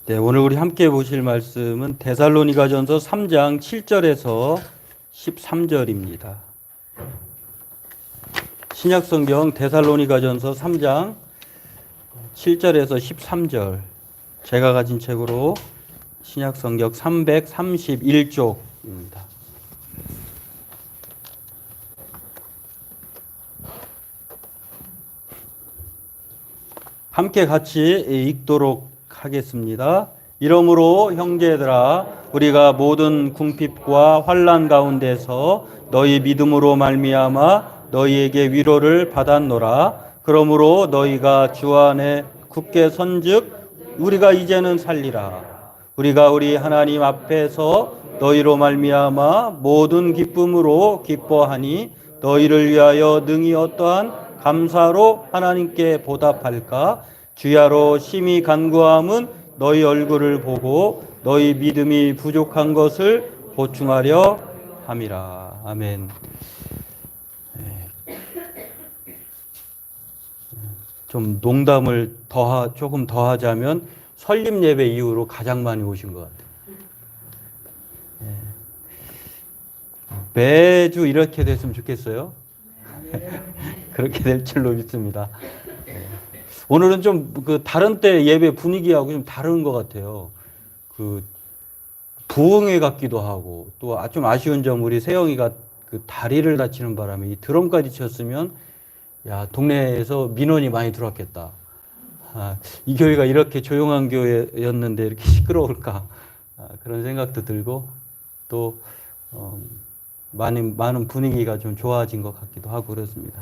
네, 오늘 우리 함께 보실 말씀은 데살로니가전서 3장 7절에서 13절입니다. 신약성경 데살로니가전서 3장 7절에서 13절. 제가 가진 책으로 신약성경 331쪽입니다. 함께 같이 읽도록 하겠습니다. 이러므로 형제들아 우리가 모든 궁핍과 환난 가운데서 너희 믿음으로 말미암아 너희에게 위로를 받았노라. 그러므로 너희가 주 안에 굳게 선즉 우리가 이제는 살리라. 우리가 우리 하나님 앞에서 너희로 말미암아 모든 기쁨으로 기뻐하니 너희를 위하여 능히 어떠한 감사로 하나님께 보답할까? 주야로 심히 간구함은 너희 얼굴을 보고 너희 믿음이 부족한 것을 보충하려 함이라. 아멘. 좀 농담을 조금 더 하자면 설립 예배 이후로 가장 많이 오신 것 같아요. 매주 이렇게 됐으면 좋겠어요. 그렇게 될 줄로 믿습니다. 오늘은 좀 다른 때 예배 분위기하고 좀 다른 것 같아요. 부흥회 같기도 하고 또 좀 아쉬운 점 우리 세영이가 다리를 다치는 바람에 이 드럼까지 쳤으면 야 동네에서 민원이 많이 들어왔겠다. 이 교회가 이렇게 조용한 교회였는데 이렇게 시끄러울까 그런 생각도 들고 또 많은 분위기가 좀 좋아진 것 같기도 하고 그렇습니다.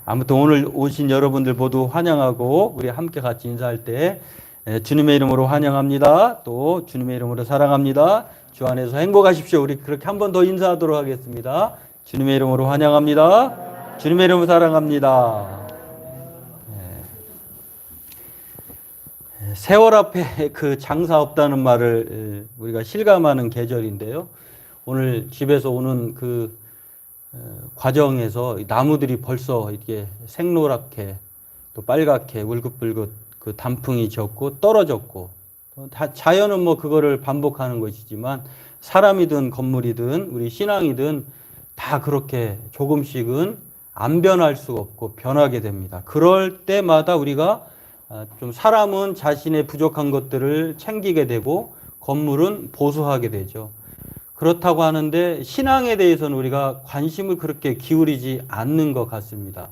아무튼 오늘 오신 여러분들 모두 환영하고 우리 함께 같이 인사할 때 주님의 이름으로 환영합니다. 또 주님의 이름으로 사랑합니다. 주 안에서 행복하십시오. 우리 그렇게 한 번 더 인사하도록 하겠습니다. 주님의 이름으로 환영합니다. 주님의 이름으로 사랑합니다. 세월 앞에 장사 없다는 말을 우리가 실감하는 계절인데요. 오늘 집에서 오는 과정에서 나무들이 벌써 이렇게 생노랗게 또 빨갛게 울긋불긋 단풍이 졌고 떨어졌고 자연은 그거를 반복하는 것이지만 사람이든 건물이든 우리 신앙이든 다 그렇게 조금씩은 안 변할 수가 없고 변하게 됩니다. 그럴 때마다 우리가 좀 사람은 자신의 부족한 것들을 챙기게 되고 건물은 보수하게 되죠. 그렇다고 하는데 신앙에 대해서는 우리가 관심을 그렇게 기울이지 않는 것 같습니다.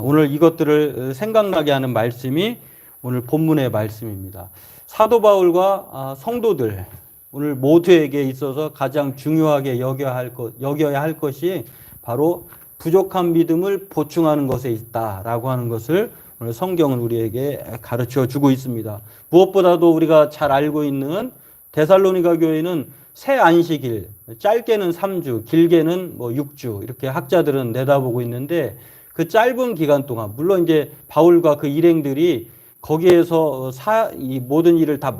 오늘 이것들을 생각나게 하는 말씀이 오늘 본문의 말씀입니다. 사도 바울과 성도들 오늘 모두에게 있어서 가장 중요하게 여겨야 할 것이 바로 부족한 믿음을 보충하는 것에 있다라고 하는 것을 오늘 성경은 우리에게 가르쳐 주고 있습니다. 무엇보다도 우리가 잘 알고 있는 데살로니가 교회는 새 안식일, 짧게는 3주, 길게는 6주 이렇게 학자들은 내다보고 있는데 그 짧은 기간 동안 물론 이제 바울과 그 일행들이 거기에서 이 모든 일을 다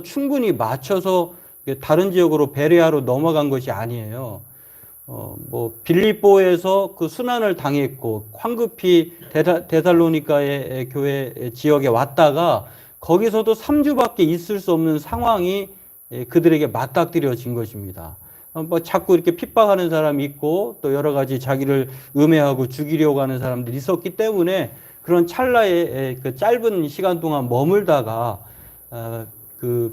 충분히 맞춰서 다른 지역으로 베레아로 넘어간 것이 아니에요. 빌립보에서 그 순환을 당했고 황급히 데살로니가의 교회 지역에 왔다가 거기서도 3주밖에 있을 수 없는 상황이 그들에게 맞닥뜨려진 것입니다. 자꾸 이렇게 핍박하는 사람이 있고 또 여러 가지 자기를 음해하고 죽이려고 하는 사람들이 있었기 때문에 그런 찰나의 그 짧은 시간 동안 머물다가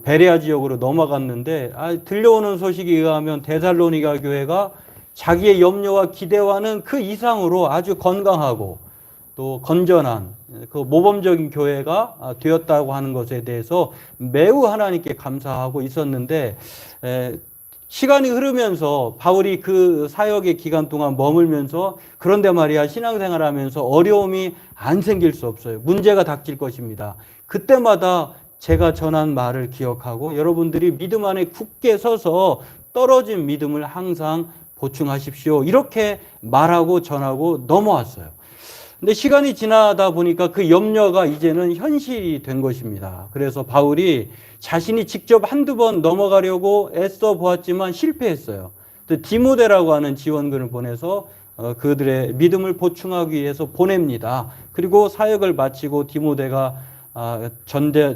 베레아 지역으로 넘어갔는데 들려오는 소식에 의하면 데살로니가 교회가 자기의 염려와 기대와는 그 이상으로 아주 건강하고 또 건전한 모범적인 교회가 되었다고 하는 것에 대해서 매우 하나님께 감사하고 있었는데 시간이 흐르면서 바울이 그 사역의 기간 동안 머물면서 그런데 말이야 신앙생활하면서 어려움이 안 생길 수 없어요. 문제가 닥칠 것입니다. 그때마다 제가 전한 말을 기억하고 여러분들이 믿음 안에 굳게 서서 떨어진 믿음을 항상 보충하십시오. 이렇게 말하고 전하고 넘어왔어요. 근데 시간이 지나다 보니까 그 염려가 이제는 현실이 된 것입니다. 그래서 바울이 자신이 직접 한두 번 넘어가려고 애써 보았지만 실패했어요. 또 디모데라고 하는 지원군을 보내서 그들의 믿음을 보충하기 위해서 보냅니다. 그리고 사역을 마치고 디모데가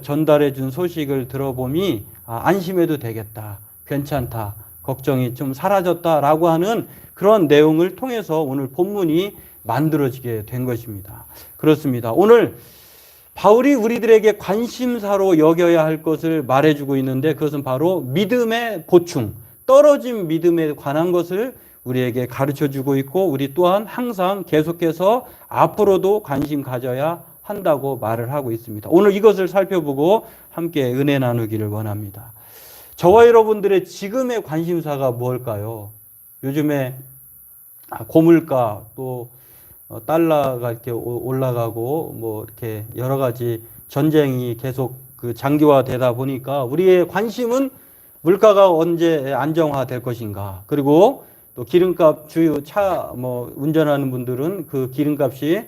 전달해 준 소식을 들어보니 안심해도 되겠다. 괜찮다. 걱정이 좀 사라졌다라고 하는 그런 내용을 통해서 오늘 본문이 만들어지게 된 것입니다. 그렇습니다. 오늘 바울이 우리들에게 관심사로 여겨야 할 것을 말해주고 있는데 그것은 바로 믿음의 보충, 떨어진 믿음에 관한 것을 우리에게 가르쳐주고 있고 우리 또한 항상 계속해서 앞으로도 관심 가져야 한다고 말을 하고 있습니다. 오늘 이것을 살펴보고 함께 은혜 나누기를 원합니다. 저와 여러분들의 지금의 관심사가 무엇일까요? 요즘에 고물가 또 달러가 이렇게 올라가고 뭐 이렇게 여러 가지 전쟁이 계속 그 장기화되다 보니까 우리의 관심은 물가가 언제 안정화될 것인가. 그리고 또 기름값 주요 차 뭐 운전하는 분들은 그 기름값이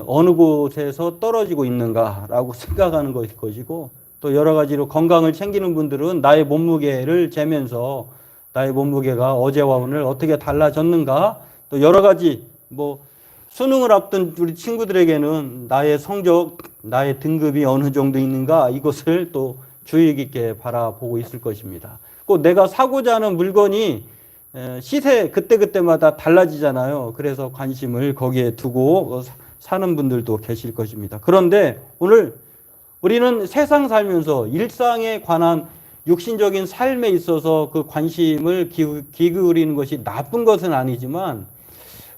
어느 곳에서 떨어지고 있는가라고 생각하는 것이고 또 여러 가지로 건강을 챙기는 분들은 나의 몸무게를 재면서 나의 몸무게가 어제와 오늘 어떻게 달라졌는가 또 여러 가지 뭐 수능을 앞둔 우리 친구들에게는 나의 성적, 나의 등급이 어느 정도 있는가 이것을 또 주의 깊게 바라보고 있을 것입니다. 꼭 내가 사고자 하는 물건이 시세 그때그때마다 달라지잖아요. 그래서 관심을 거기에 두고 사는 분들도 계실 것입니다. 그런데 오늘 우리는 세상 살면서 일상에 관한 육신적인 삶에 있어서 그 관심을 기울이는 것이 나쁜 것은 아니지만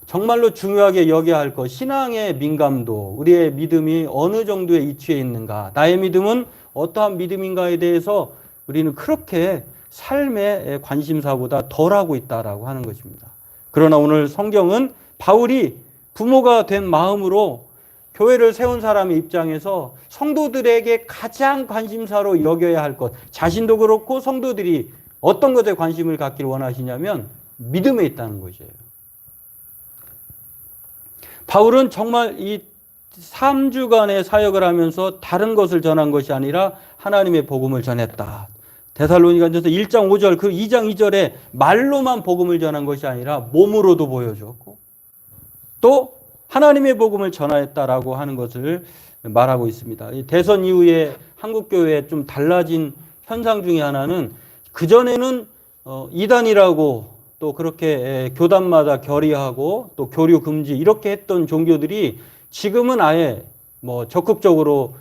정말로 중요하게 여겨야 할 것, 신앙의 민감도, 우리의 믿음이 어느 정도에 이치해 있는가, 나의 믿음은 어떠한 믿음인가에 대해서 우리는 그렇게 삶의 관심사보다 덜하고 있다라고 하는 것입니다. 그러나 오늘 성경은 바울이 부모가 된 마음으로 교회를 세운 사람의 입장에서 성도들에게 가장 관심사로 여겨야 할 것, 자신도 그렇고 성도들이 어떤 것에 관심을 갖기를 원하시냐면 믿음에 있다는 것이에요. 바울은 정말 이 3주간의 사역을 하면서 다른 것을 전한 것이 아니라 하나님의 복음을 전했다. 데살로니가전서 1장 5절 그 2장 2절에 말로만 복음을 전한 것이 아니라 몸으로도 보여줬고 또 하나님의 복음을 전하였다라고 하는 것을 말하고 있습니다. 대선 이후에 한국교회에 좀 달라진 현상 중에 하나는 그전에는 이단이라고 또 그렇게 교단마다 결의하고 또 교류 금지 이렇게 했던 종교들이 지금은 아예 뭐 적극적으로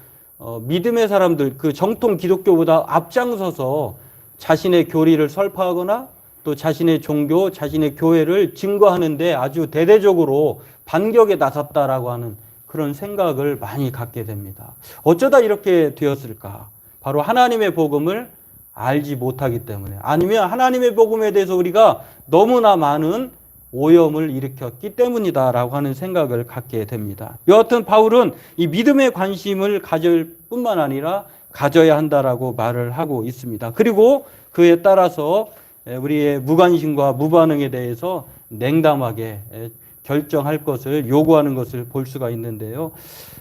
믿음의 사람들 그 정통 기독교보다 앞장서서 자신의 교리를 설파하거나 또 자신의 종교, 자신의 교회를 증거하는데 아주 대대적으로 반격에 나섰다라고 하는 그런 생각을 많이 갖게 됩니다. 어쩌다 이렇게 되었을까? 바로 하나님의 복음을 알지 못하기 때문에 아니면 하나님의 복음에 대해서 우리가 너무나 많은 오염을 일으켰기 때문이다라고 하는 생각을 갖게 됩니다. 여하튼 바울은 이 믿음의 관심을 가질 뿐만 아니라 가져야 한다라고 말을 하고 있습니다. 그리고 그에 따라서 우리의 무관심과 무반응에 대해서 냉담하게 결정할 것을 요구하는 것을 볼 수가 있는데요.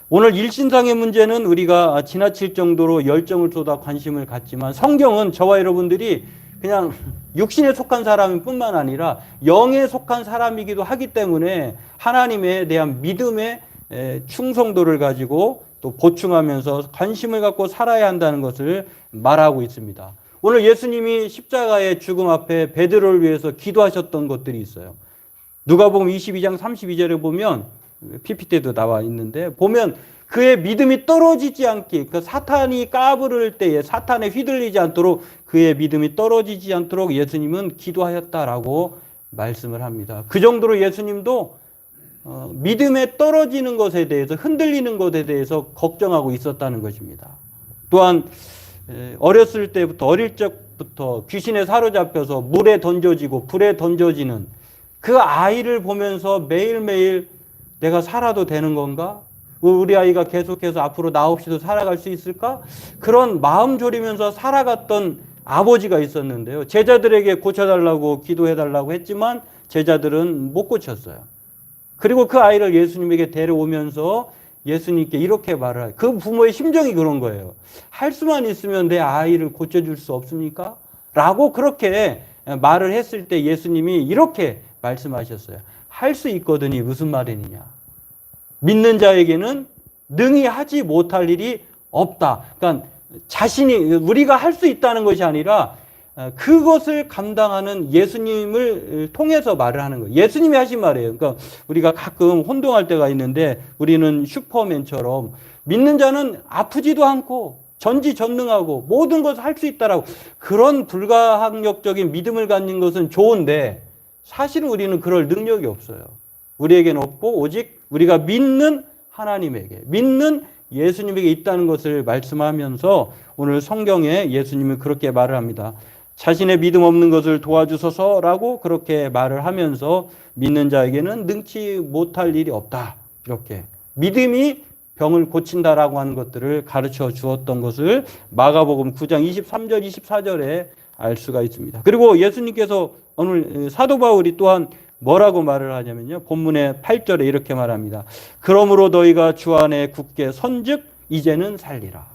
오늘 일신상의 문제는 우리가 지나칠 정도로 열정을 쏟아 관심을 갖지만 성경은 저와 여러분들이 그냥 육신에 속한 사람일 뿐만 아니라 영에 속한 사람이기도 하기 때문에 하나님에 대한 믿음의 충성도를 가지고 또 보충하면서 관심을 갖고 살아야 한다는 것을 말하고 있습니다. 오늘 예수님이 십자가의 죽음 앞에 베드로를 위해서 기도하셨던 것들이 있어요. 누가복음 22장 32절에 보면 PPT에도 나와 있는데 보면 그의 믿음이 떨어지지 않게 그 사탄이 까부를 때에 사탄에 휘둘리지 않도록 그의 믿음이 떨어지지 않도록 예수님은 기도하였다라고 말씀을 합니다. 그 정도로 예수님도 믿음에 떨어지는 것에 대해서 흔들리는 것에 대해서 걱정하고 있었다는 것입니다. 또한 어렸을 때부터 어릴 적부터 귀신에 사로잡혀서 물에 던져지고 불에 던져지는 그 아이를 보면서 매일매일 내가 살아도 되는 건가? 우리 아이가 계속해서 앞으로 나 없이도 살아갈 수 있을까? 그런 마음 졸이면서 살아갔던 아버지가 있었는데요. 제자들에게 고쳐달라고 기도해달라고 했지만 제자들은 못 고쳤어요. 그리고 그 아이를 예수님에게 데려오면서 예수님께 이렇게 말을 해요. 그 부모의 심정이 그런 거예요. 할 수만 있으면 내 아이를 고쳐줄 수 없습니까? 라고 그렇게 말을 했을 때 예수님이 이렇게 말씀하셨어요. 할 수 있거든이 무슨 말이냐. 믿는 자에게는 능히 하지 못할 일이 없다. 그러니까 자신이 우리가 할 수 있다는 것이 아니라 그것을 감당하는 예수님을 통해서 말을 하는 거예요. 예수님이 하신 말이에요. 그러니까 우리가 가끔 혼동할 때가 있는데 우리는 슈퍼맨처럼 믿는 자는 아프지도 않고 전지전능하고 모든 것을 할 수 있다라고 그런 불가항력적인 믿음을 갖는 것은 좋은데 사실은 우리는 그럴 능력이 없어요. 우리에게는 없고 오직 우리가 믿는 하나님에게 믿는 예수님에게 있다는 것을 말씀하면서 오늘 성경에 예수님은 그렇게 말을 합니다. 자신의 믿음 없는 것을 도와주소서라고 그렇게 말을 하면서 믿는 자에게는 능치 못할 일이 없다. 이렇게 믿음이 병을 고친다라고 하는 것들을 가르쳐 주었던 것을 마가복음 9장 23절 24절에 알 수가 있습니다. 그리고 예수님께서 오늘 사도 바울이 또한 뭐라고 말을 하냐면요. 본문의 8절에 이렇게 말합니다. 그러므로 너희가 주 안에 굳게 선즉 이제는 살리라.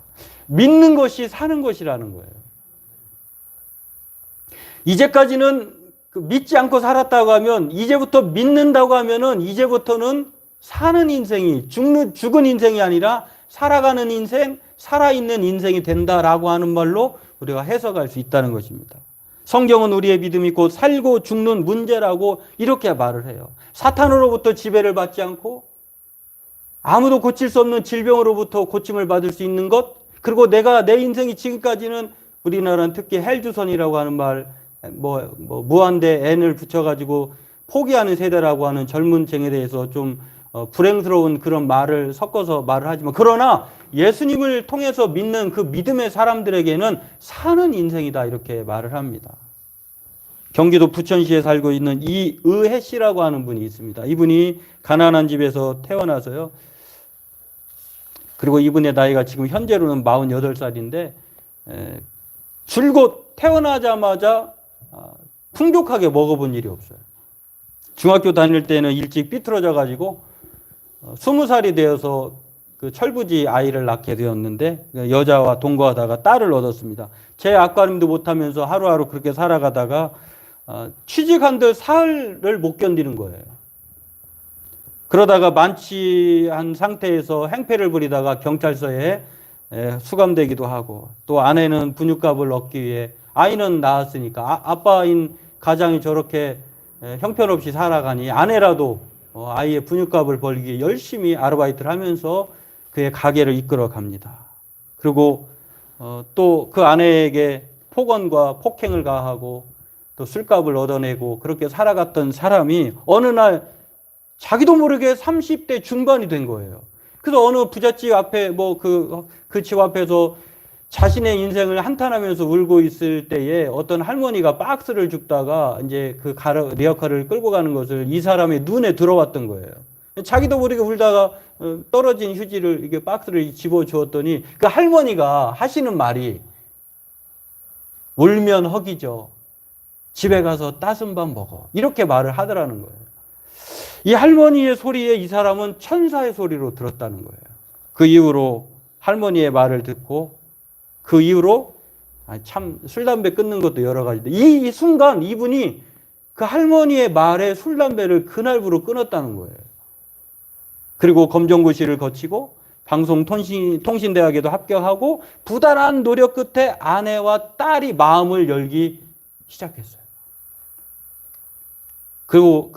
믿는 것이 사는 것이라는 거예요. 이제까지는 믿지 않고 살았다고 하면 이제부터 믿는다고 하면은 이제부터는 사는 인생이 죽은 인생이 아니라 살아가는 인생, 살아있는 인생이 된다라고 하는 말로 우리가 해석할 수 있다는 것입니다. 성경은 우리의 믿음이 곧 살고 죽는 문제라고 이렇게 말을 해요. 사탄으로부터 지배를 받지 않고 아무도 고칠 수 없는 질병으로부터 고침을 받을 수 있는 것, 그리고 내 인생이 지금까지는 우리나라는 특히 헬주선이라고 하는 말, 무한대 n을 붙여가지고 포기하는 세대라고 하는 젊은 층에 대해서 좀 불행스러운 그런 말을 섞어서 말을 하지만 그러나 예수님을 통해서 믿는 그 믿음의 사람들에게는 사는 인생이다 이렇게 말을 합니다. 경기도 부천시에 살고 있는 이의혜 씨라고 하는 분이 있습니다. 이분이 가난한 집에서 태어나서요. 그리고 이분의 나이가 지금 현재로는 48살인데 줄곧 태어나자마자 풍족하게 먹어본 일이 없어요. 중학교 다닐 때는 일찍 삐뚤어져 가지고 20살이 되어서 그 철부지 아이를 낳게 되었는데 여자와 동거하다가 딸을 얻었습니다. 제 앞가림도 못하면서 하루하루 그렇게 살아가다가 취직한들 사흘을 못 견디는 거예요. 그러다가 만취한 상태에서 행패를 부리다가 경찰서에 수감되기도 하고 또 아내는 분유값을 얻기 위해 아이는 낳았으니까 아빠인 가장이 저렇게 형편없이 살아가니 아내라도 아이의 분유값을 벌기 위해 열심히 아르바이트를 하면서 그의 가게를 이끌어 갑니다. 그리고 또 그 아내에게 폭언과 폭행을 가하고 또 술값을 얻어내고 그렇게 살아갔던 사람이 어느 날 자기도 모르게 30대 중반이 된 거예요. 그래서 어느 부잣집 앞에 그 집 앞에서 자신의 인생을 한탄하면서 울고 있을 때에 어떤 할머니가 박스를 줍다가 이제 그 리어카를 끌고 가는 것을 이 사람의 눈에 들어왔던 거예요. 자기도 모르게 울다가 떨어진 휴지를 이게 박스를 집어 주었더니 그 할머니가 하시는 말이 울면 허기져. 집에 가서 따순 밥 먹어. 이렇게 말을 하더라는 거예요. 이 할머니의 소리에 이 사람은 천사의 소리로 들었다는 거예요. 그 이후로 할머니의 말을 듣고 그 이후로 참 술, 담배 끊는 것도 여러 가지인데 이 순간 이분이 그 할머니의 말에 술, 담배를 그날부로 끊었다는 거예요. 그리고 검정고시를 거치고 방송통신대학에도 합격하고 부단한 노력 끝에 아내와 딸이 마음을 열기 시작했어요. 그리고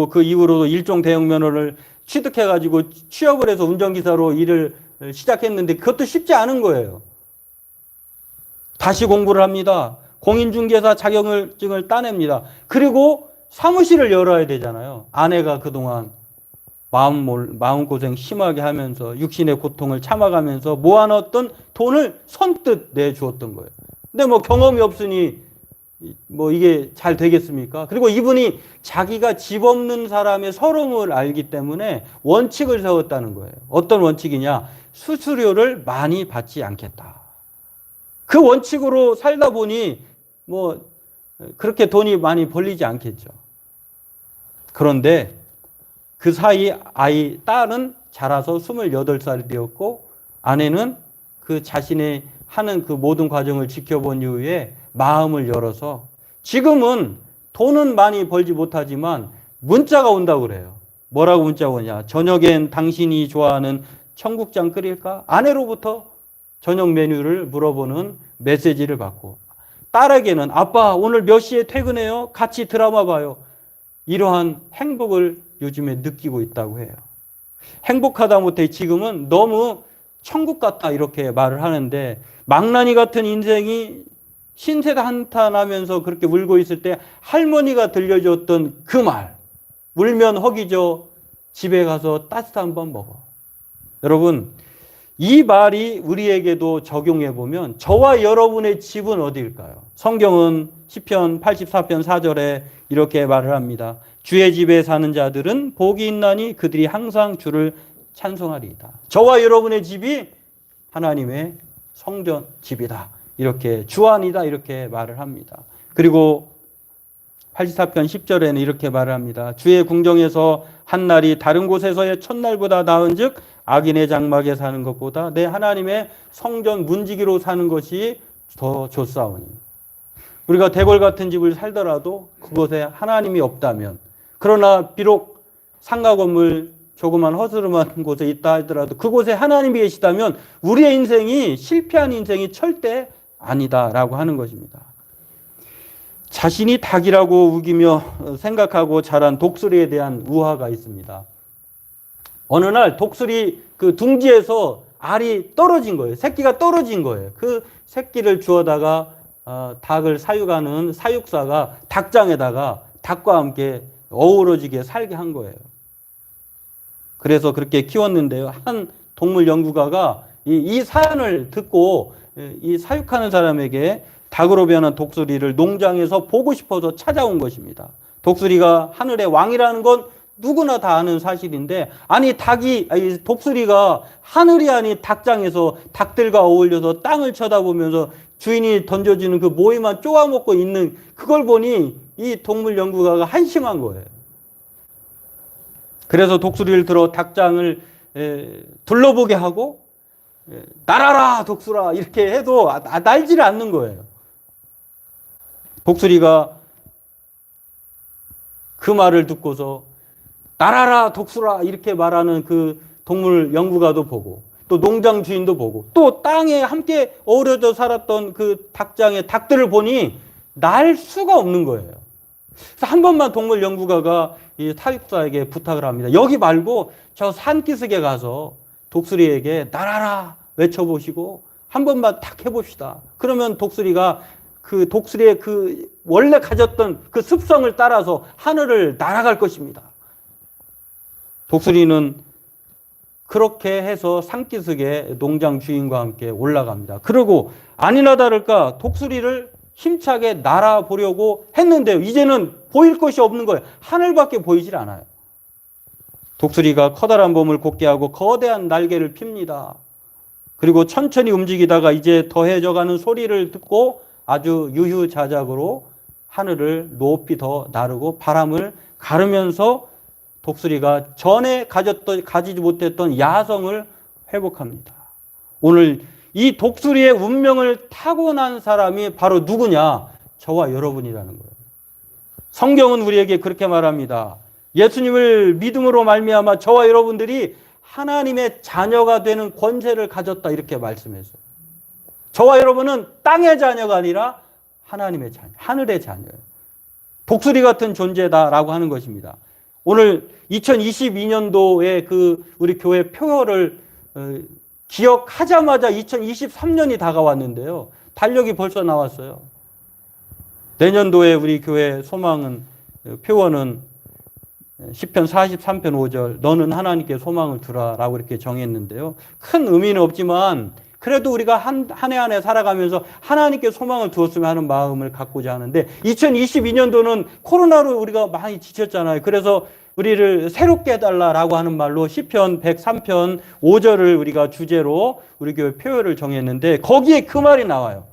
그 이후로도 일종 대형 면허를 취득해가지고 취업을 해서 운전기사로 일을 시작했는데 그것도 쉽지 않은 거예요. 다시 공부를 합니다. 공인중개사 자격증을 따냅니다. 그리고 사무실을 열어야 되잖아요. 아내가 그동안 마음고생 심하게 하면서 육신의 고통을 참아가면서 모아놨던 돈을 선뜻 내주었던 거예요. 근데 경험이 없으니 이게 잘 되겠습니까? 그리고 이분이 자기가 집 없는 사람의 서러움을 알기 때문에 원칙을 세웠다는 거예요. 어떤 원칙이냐? 수수료를 많이 받지 않겠다. 그 원칙으로 살다 보니 그렇게 돈이 많이 벌리지 않겠죠. 그런데 그 사이 딸은 자라서 28살이 되었고 아내는 그 자신의 하는 그 모든 과정을 지켜본 이후에 마음을 열어서 지금은 돈은 많이 벌지 못하지만 문자가 온다고 그래요. 뭐라고 문자가 오냐? 저녁엔 당신이 좋아하는 청국장 끓일까? 아내로부터 저녁 메뉴를 물어보는 메시지를 받고, 딸에게는 아빠 오늘 몇 시에 퇴근해요? 같이 드라마 봐요. 이러한 행복을 요즘에 느끼고 있다고 해요. 행복하다 못해 지금은 너무 천국 같다 이렇게 말을 하는데, 망나니 같은 인생이 신세한탄하면서 그렇게 울고 있을 때 할머니가 들려줬던 그 말, 울면 허기져 집에 가서 따뜻한 밥 먹어. 여러분, 이 말이 우리에게도 적용해 보면 저와 여러분의 집은 어디일까요? 성경은 시편 84편 4절에 이렇게 말을 합니다. 주의 집에 사는 자들은 복이 있나니 그들이 항상 주를 찬송하리이다. 저와 여러분의 집이 하나님의 성전 집이다. 이렇게 주안이다. 이렇게 말을 합니다. 그리고 84편 10절에는 이렇게 말을 합니다. 주의 궁정에서 한 날이 다른 곳에서의 첫날보다 나은즉 악인의 장막에 사는 것보다 내 하나님의 성전 문지기로 사는 것이 더 좋사오니. 우리가 대궐 같은 집을 살더라도 그곳에 하나님이 없다면, 그러나 비록 상가 건물 조그만 허스름한 곳에 있다 하더라도 그곳에 하나님이 계시다면 우리의 인생이 실패한 인생이 절대 아니다라고 하는 것입니다. 자신이 닭이라고 우기며 생각하고 자란 독수리에 대한 우화가 있습니다. 어느 날 독수리 그 둥지에서 알이 떨어진 거예요. 새끼가 떨어진 거예요. 그 새끼를 주워다가 닭을 사육하는 사육사가 닭장에다가 닭과 함께 어우러지게 살게 한 거예요. 그래서 그렇게 키웠는데요. 한 동물 연구가가 이 사연을 듣고 이 사육하는 사람에게 닭으로 변한 독수리를 농장에서 보고 싶어서 찾아온 것입니다. 독수리가 하늘의 왕이라는 건 누구나 다 아는 사실인데, 아니 독수리가 하늘이 아닌 닭장에서 닭들과 어울려서 땅을 쳐다보면서 주인이 던져주는 그 모이만 쪼아먹고 있는 그걸 보니 이 동물 연구가가 한심한 거예요. 그래서 독수리를 들어 닭장을 둘러보게 하고 날아라 독수라 이렇게 해도 날지를 않는 거예요. 독수리가 그 말을 듣고서 날아라 독수라 이렇게 말하는 그 동물 연구가도 보고, 또 농장 주인도 보고, 또 땅에 함께 어우러져 살았던 그 닭장의 닭들을 보니 날 수가 없는 거예요. 그래서 한 번만 동물 연구가가 이 사육사에게 부탁을 합니다. 여기 말고 저 산기슭에 가서 독수리에게 날아라 외쳐보시고 한 번만 딱 해봅시다. 그러면 독수리가 그 독수리의 그 원래 가졌던 그 습성을 따라서 하늘을 날아갈 것입니다. 독수리는 그렇게 해서 산기슭에 농장 주인과 함께 올라갑니다. 그리고 아니나 다를까 독수리를 힘차게 날아보려고 했는데요. 이제는 보일 것이 없는 거예요. 하늘밖에 보이질 않아요. 독수리가 커다란 몸을 곧게 하고 거대한 날개를 핍니다. 그리고 천천히 움직이다가 이제 더해져가는 소리를 듣고 아주 유유자적으로 하늘을 높이 더 나르고 바람을 가르면서 독수리가 전에 가지지 못했던 야성을 회복합니다. 오늘 이 독수리의 운명을 타고난 사람이 바로 누구냐? 저와 여러분이라는 거예요. 성경은 우리에게 그렇게 말합니다. 예수님을 믿음으로 말미암아 저와 여러분들이 하나님의 자녀가 되는 권세를 가졌다 이렇게 말씀했어요. 저와 여러분은 땅의 자녀가 아니라 하나님의 자녀, 하늘의 자녀예요. 독수리 같은 존재다라고 하는 것입니다. 오늘 2022년도에 그 우리 교회 표어를 기억하자마자 2023년이 다가왔는데요. 달력이 벌써 나왔어요. 내년도에 우리 교회 소망은, 표어는 시편 43편 5절 너는 하나님께 소망을 두라라고 이렇게 정했는데요. 큰 의미는 없지만 그래도 우리가 한 해 한 해 살아가면서 하나님께 소망을 두었으면 하는 마음을 갖고자 하는데, 2022년도는 코로나로 우리가 많이 지쳤잖아요. 그래서 우리를 새롭게 해달라라고 하는 말로 시편 103편 5절을 우리가 주제로 우리 교회 표어를 정했는데, 거기에 그 말이 나와요.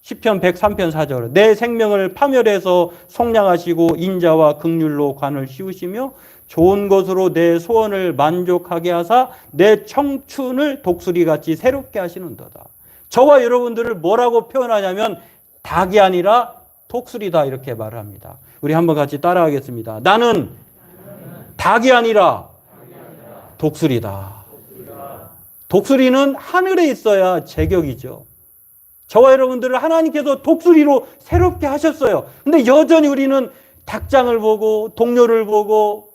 시편 103편 4절 내 생명을 파멸해서 속량하시고 인자와 긍휼로 관을 씌우시며 좋은 것으로 내 소원을 만족하게 하사 내 청춘을 독수리같이 새롭게 하시는도다. 저와 여러분들을 뭐라고 표현하냐면 닭이 아니라 독수리다 이렇게 말을 합니다. 우리 한번 같이 따라하겠습니다. 나는 닭이 아니라 독수리다. 독수리는 하늘에 있어야 제격이죠. 저와 여러분들을 하나님께서 독수리로 새롭게 하셨어요. 근데 여전히 우리는 닭장을 보고 동료를 보고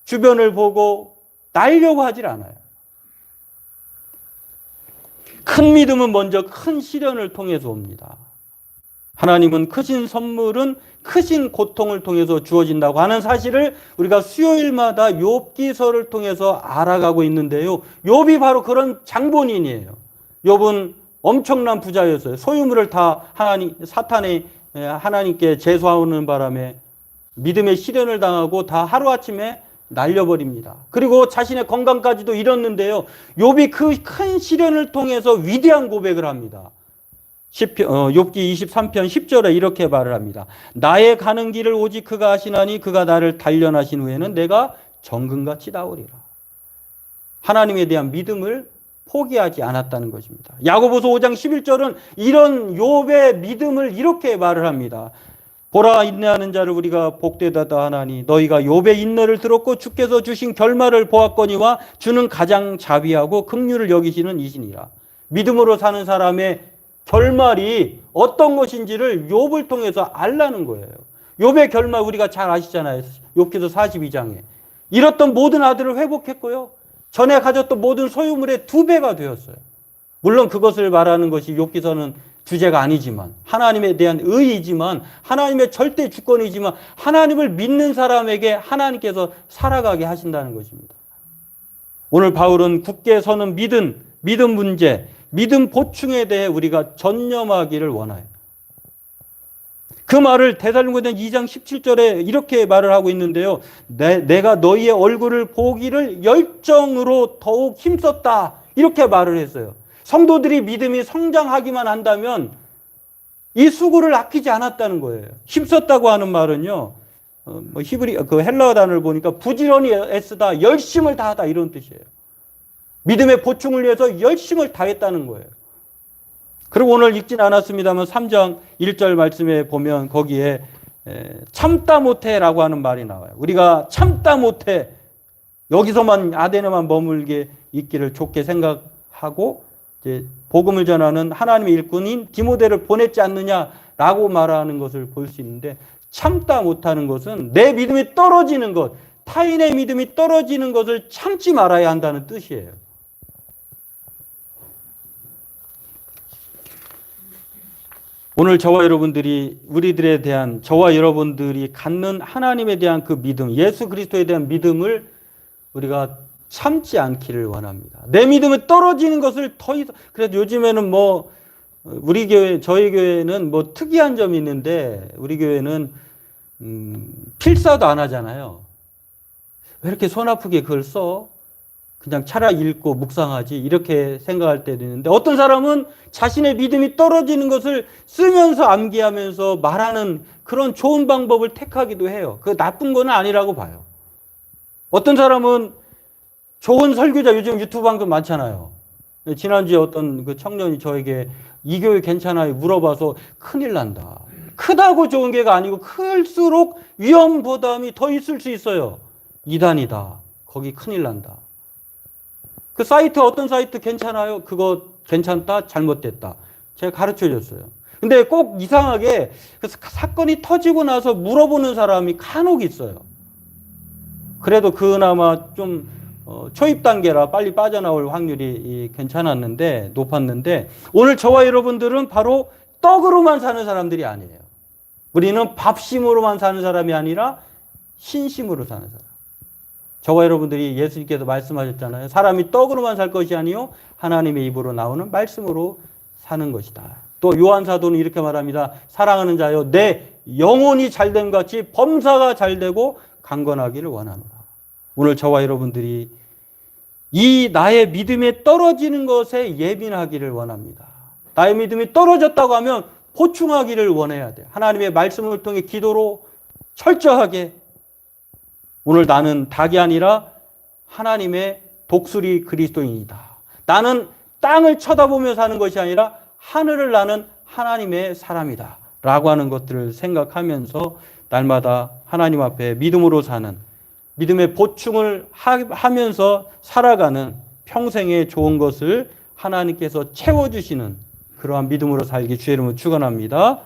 주변을 보고 날려고 하질 않아요. 큰 믿음은 먼저 큰 시련을 통해서 옵니다. 하나님은 크신 선물은 크신 고통을 통해서 주어진다고 하는 사실을 우리가 수요일마다 욥기서를 통해서 알아가고 있는데요. 욥이 바로 그런 장본인이에요. 욥은 엄청난 부자였어요. 소유물을 다 하나님께 제소하는 바람에 믿음의 시련을 당하고 다 하루아침에 날려버립니다. 그리고 자신의 건강까지도 잃었는데요. 욥이 그 큰 시련을 통해서 위대한 고백을 합니다. 욥기 23편 10절에 이렇게 말을 합니다. 나의 가는 길을 오직 그가 아시나니 그가 나를 단련하신 후에는 내가 정금같이 나오리라. 하나님에 대한 믿음을 포기하지 않았다는 것입니다. 야고보서 5장 11절은 이런 욥의 믿음을 이렇게 말을 합니다. 보라, 인내하는 자를 우리가 복되다다 하나니 너희가 욥의 인내를 들었고 주께서 주신 결말을 보았거니와 주는 가장 자비하고 긍휼을 여기시는 이시니라. 믿음으로 사는 사람의 결말이 어떤 것인지를 욥을 통해서 알라는 거예요. 욥의 결말 우리가 잘 아시잖아요. 욥기서 42장에 잃었던 모든 아들을 회복했고요. 전에 가졌던 모든 소유물의 2배가 되었어요. 물론 그것을 말하는 것이 욥기서는 주제가 아니지만 하나님에 대한 의이지만 하나님의 절대 주권이지만 하나님을 믿는 사람에게 하나님께서 살아가게 하신다는 것입니다. 오늘 바울은 굳게 서는 믿음 문제, 믿음 보충에 대해 우리가 전념하기를 원해요. 그 말을 데살로니가서 2장 17절에 이렇게 말을 하고 있는데요. 내가 너희의 얼굴을 보기를 열정으로 더욱 힘썼다. 이렇게 말을 했어요. 성도들이 믿음이 성장하기만 한다면 이 수고를 아끼지 않았다는 거예요. 힘썼다고 하는 말은요. 헬라어 단어를 보니까 부지런히 애쓰다, 열심을 다하다 이런 뜻이에요. 믿음의 보충을 위해서 열심을 다했다는 거예요. 그리고 오늘 읽진 않았습니다만 3장 1절 말씀에 보면 거기에 참다 못해라고 하는 말이 나와요. 우리가 참다 못해 여기서만 아데나만 머물게 있기를 좋게 생각하고 이제 복음을 전하는 하나님의 일꾼인 디모데를 보냈지 않느냐라고 말하는 것을 볼 수 있는데 참다 못하는 것은 내 믿음이 떨어지는 것, 타인의 믿음이 떨어지는 것을 참지 말아야 한다는 뜻이에요. 오늘 저와 여러분들이 저와 여러분들이 갖는 하나님에 대한 그 믿음, 예수 그리스도에 대한 믿음을 우리가 참지 않기를 원합니다. 내 믿음이 떨어지는 것을 더 이상, 그래서 요즘에는 우리 교회, 저희 교회는 특이한 점이 있는데, 우리 교회는, 필사도 안 하잖아요. 왜 이렇게 손 아프게 그걸 써? 그냥 차라리 읽고 묵상하지. 이렇게 생각할 때도 있는데, 어떤 사람은 자신의 믿음이 떨어지는 것을 쓰면서 암기하면서 말하는 그런 좋은 방법을 택하기도 해요. 그 나쁜 건 아니라고 봐요. 어떤 사람은 좋은 설교자, 요즘 유튜브 방송 많잖아요. 지난주에 어떤 그 청년이 저에게 이 교회 괜찮아요? 물어봐서 큰일 난다. 크다고 좋은 게가 아니고 클수록 위험 부담이 더 있을 수 있어요. 이단이다. 거기 큰일 난다. 그 사이트 어떤 사이트 괜찮아요? 그거 괜찮다? 잘못됐다. 제가 가르쳐 줬어요. 근데 꼭 이상하게 그 사건이 터지고 나서 물어보는 사람이 간혹 있어요. 그래도 그나마 좀 초입 단계라 빨리 빠져나올 확률이 괜찮았는데, 높았는데, 오늘 저와 여러분들은 바로 떡으로만 사는 사람들이 아니에요. 우리는 밥심으로만 사는 사람이 아니라 신심으로 사는 사람. 저와 여러분들이 예수님께서 말씀하셨잖아요. 사람이 떡으로만 살 것이 아니요 하나님의 입으로 나오는 말씀으로 사는 것이다. 또 요한사도는 이렇게 말합니다. 사랑하는 자여, 내 영혼이 잘됨 같이 범사가 잘되고 강건하기를 원하노라. 오늘 저와 여러분들이 이 나의 믿음이 떨어지는 것에 예민하기를 원합니다. 나의 믿음이 떨어졌다고 하면 보충하기를 원해야 돼요. 하나님의 말씀을 통해 기도로 철저하게, 오늘 나는 닭이 아니라 하나님의 독수리 그리스도인이다. 나는 땅을 쳐다보며 사는 것이 아니라 하늘을 나는 하나님의 사람이다. 라고 하는 것들을 생각하면서 날마다 하나님 앞에 믿음으로 사는, 믿음의 보충을 하면서 살아가는 평생에 좋은 것을 하나님께서 채워주시는 그러한 믿음으로 살기 주의 이름으로 축원합니다.